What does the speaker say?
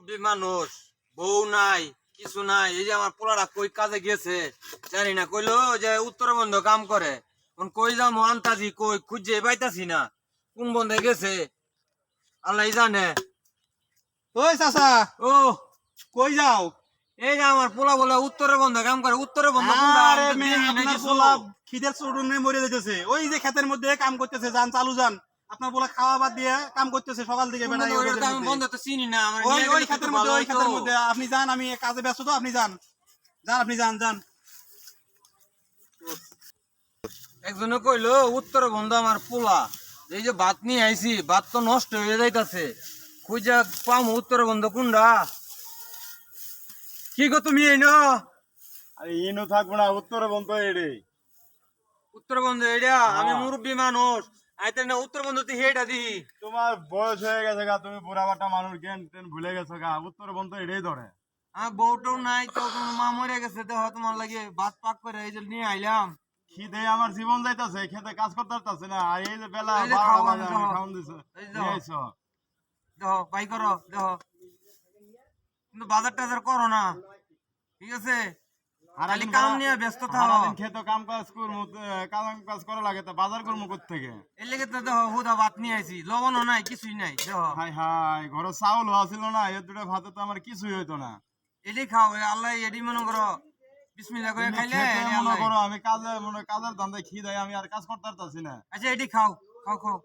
মুরব্বী মানুষ, বউ নাই, কিছু নাই। এই যে আমার পোলাটা কই কাজে গেছে জানি না, কইলো যে উত্তরবঙ্গ কাম করে। কই যাম আন্তাজি, কই খুঁজে পাইতাছি না, কোন বন্ধে গেছে আল্লাহ জানে। ওই চাচা, ও কই যাও? এই যে আমার পোলা বলে উত্তরের বন্ধে কাম করে। উত্তরের বন্ধ কোনটা? আমি আরে তো মেয়ে, দেখি না আপনার কিছু। পোলা খিদের চোটনে মরে যাইতেছে। ওই যে ক্ষেতের মধ্যে কাম করতেছে, যান চালু যান। আপনার পোলা খাওয়া বাদ দিয়ে কাম করতেছে সকাল থেকে কোন বেড়াই বন্ধ? ওই ওইটা তো ক্ষেতের আমি মধ্যে। বন্ধ তো চিনি না, আমার ওই নিয়ে ওই গেলে তো ক্ষেতের একটু মধ্যে ভালো ওই হইতো। ক্ষেতের মধ্যে আপনি যান, আমি কাজে ব্যস্ত তো, আপনি যান যান, আপনি যান যান। একজনে কইলো উত্তর বন্ধ আমার পোলা। এই যে ভাত নিয়ে আইছি, ভাত তো নষ্ট হয়ে যাইতাছে, খুঁজা পাম উত্তর বন্ধ কোনটা। কি গো তুমি এই না? আরে ইনু থাকবো না, উত্তরে বন্ধ এড়ে। উত্তর বন্ধ এটা? আমি হ্যাঁ। মুরব্বী মানুষ, আইতে না উত্তর বন্ধ তুই হেটা দি। তোমার বয়স হয়ে গেছে গা, তুমি বুড়া বাটা মানুষ, জ্ঞান টেন ভুলে গেছো গা, উত্তরে বন্ধ এড়েই ধরে। আমার বউটাও নাই, তো তোমার মা মরে গেছে, দেহ তোমার লাগে ভাত পাক করে এই যে নিয়ে আইলাম। খিদে আমার জীবন যাইতাছে, খেতে কাজ করতে পারতাছে না, আর এই যে বেলা এই যে 12টা খাওয়ান বাজে দেহ, আমি খাওয়ান দিছে এই নিয়ে দেহ, আইছো। দেহ বাই করো দেহ, কিন্তু বাজার টাজার করো না, ঠিক আছে? খালি সারাদিন কাম নিয়ে ব্যস্ত থাকো। সারাদিন খেতে কাম কাজ করবো, কাম কাজ করা লাগে, তা বাজার করবো কোত্থেকে? এর লেগে তো দেহ হুদা ভাত নিয়ে আইছি, লবণও নাই, কিছুই নাই দেহ। হাই হাই, ঘরে চাউল ছিল না, এর দুটো ভাতে তো আমার কিছুই হইতো না। এডি খাও, এ আল্লাহ এডি মনে করো বিসমিল্লাহ করে তুমি খাইলে খেতে এডি মনে আল্লাহ। করো আমি কাজে, কাজের ধান্দায় খিদায় আমি আর কাজ করতে পারতাছি না। আচ্ছা এডি খাও, খাও খাও।